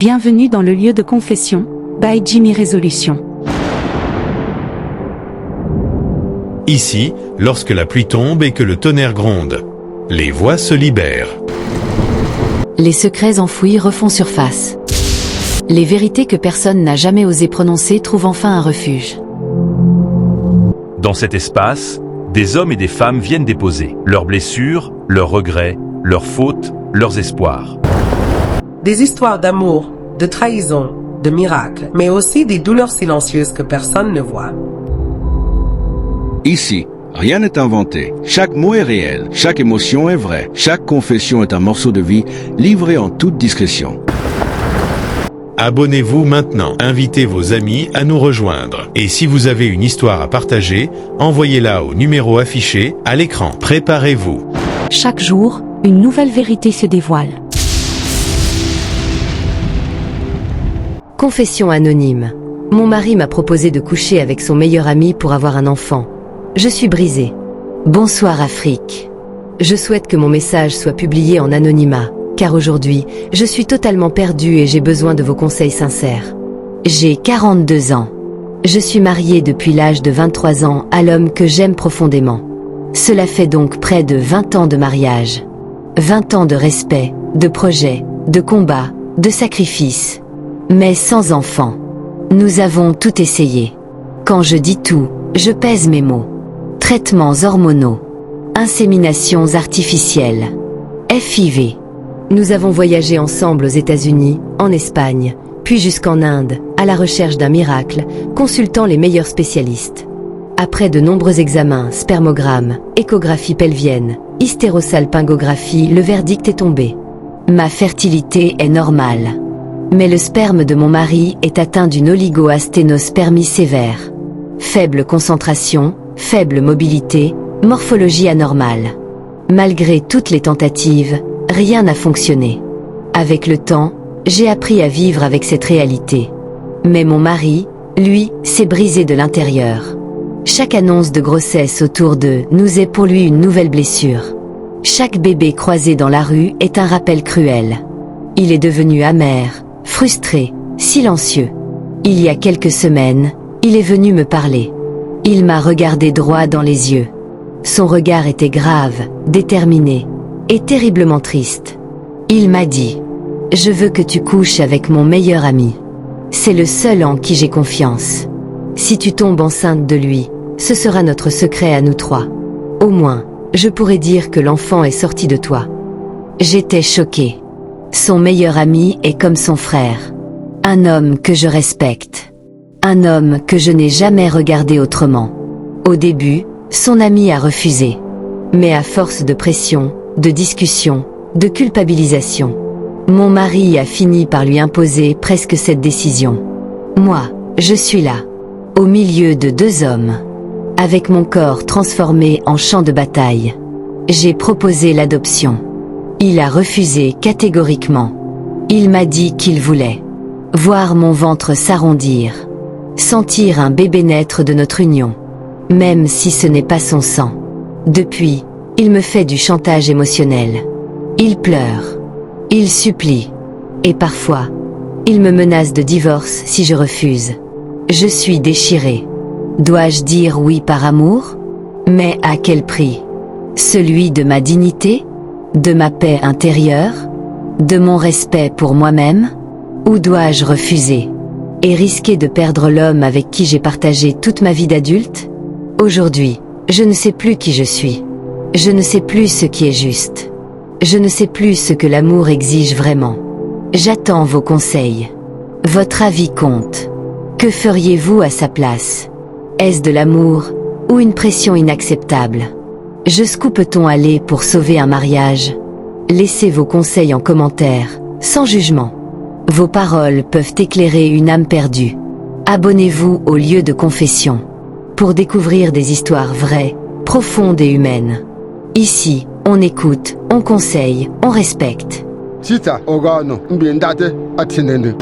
Bienvenue dans le lieu de confession, by Jimmy Résolution. Ici, lorsque la pluie tombe et que le tonnerre gronde, les voix se libèrent. Les secrets enfouis refont surface. Les vérités que personne n'a jamais osé prononcer trouvent enfin un refuge. Dans cet espace, des hommes et des femmes viennent déposer leurs blessures, leurs regrets, leurs fautes, leurs espoirs. Des histoires d'amour, de trahison, de miracles, mais aussi des douleurs silencieuses que personne ne voit. Ici, rien n'est inventé. Chaque mot est réel, chaque émotion est vraie, chaque confession est un morceau de vie livré en toute discrétion. Abonnez-vous maintenant, invitez vos amis à nous rejoindre. Et si vous avez une histoire à partager, envoyez-la au numéro affiché à l'écran. Préparez-vous. Chaque jour, une nouvelle vérité se dévoile. Confession anonyme. Mon mari m'a proposé de coucher avec son meilleur ami pour avoir un enfant. Je suis brisée. Bonsoir Afrique. Je souhaite que mon message soit publié en anonymat, car aujourd'hui, je suis totalement perdue et j'ai besoin de vos conseils sincères. J'ai 42 ans. Je suis mariée depuis l'âge de 23 ans à l'homme que j'aime profondément. Cela fait donc près de 20 ans de mariage. 20 ans de respect, de projets, de combats, de sacrifices. Mais sans enfant. Nous avons tout essayé. Quand je dis tout, je pèse mes mots. Traitements hormonaux. Inséminations artificielles. FIV. Nous avons voyagé ensemble aux États-Unis, en Espagne, puis jusqu'en Inde, à la recherche d'un miracle, consultant les meilleurs spécialistes. Après de nombreux examens, spermogramme, échographie pelvienne, hystérosalpingographie, le verdict est tombé. Ma fertilité est normale. Mais le sperme de mon mari est atteint d'une oligoasténospermie sévère. Faible concentration, faible mobilité, morphologie anormale. Malgré toutes les tentatives, rien n'a fonctionné. Avec le temps, j'ai appris à vivre avec cette réalité. Mais mon mari, lui, s'est brisé de l'intérieur. Chaque annonce de grossesse autour de nous est pour lui une nouvelle blessure. Chaque bébé croisé dans la rue est un rappel cruel. Il est devenu amer, frustré, silencieux. Il y a quelques semaines, il est venu me parler. Il m'a regardé droit dans les yeux. Son regard était grave, déterminé, et terriblement triste. Il m'a dit « Je veux que tu couches avec mon meilleur ami. C'est le seul en qui j'ai confiance. Si tu tombes enceinte de lui, ce sera notre secret à nous trois. Au moins, je pourrais dire que l'enfant est sorti de toi. » J'étais choquée. Son meilleur ami est comme son frère. Un homme que je respecte. Un homme que je n'ai jamais regardé autrement. Au début, son ami a refusé. Mais à force de pression, de discussion, de culpabilisation, mon mari a fini par lui imposer presque cette décision. Moi, je suis là, au milieu de deux hommes, avec mon corps transformé en champ de bataille. J'ai proposé l'adoption. Il a refusé catégoriquement. Il m'a dit qu'il voulait voir mon ventre s'arrondir, sentir un bébé naître de notre union, même si ce n'est pas son sang. Depuis, il me fait du chantage émotionnel. Il pleure, il supplie, et parfois, il me menace de divorce si je refuse. Je suis déchirée. Dois-je dire oui par amour? Mais à quel prix? Celui de ma dignité? De ma paix intérieure? De mon respect pour moi-même? Ou dois-je refuser et risquer de perdre l'homme avec qui j'ai partagé toute ma vie d'adulte? Aujourd'hui, je ne sais plus qui je suis. Je ne sais plus ce qui est juste. Je ne sais plus ce que l'amour exige vraiment. J'attends vos conseils. Votre avis compte. Que feriez-vous à sa place? Est-ce de l'amour ou une pression inacceptable? Jusqu'où peut-on aller pour sauver un mariage? Laissez vos conseils en commentaire, sans jugement. Vos paroles peuvent éclairer une âme perdue. Abonnez-vous au lieu de confession pour découvrir des histoires vraies, profondes et humaines. Ici, on écoute, on conseille, on respecte. Sita ogano mbiendate atinene.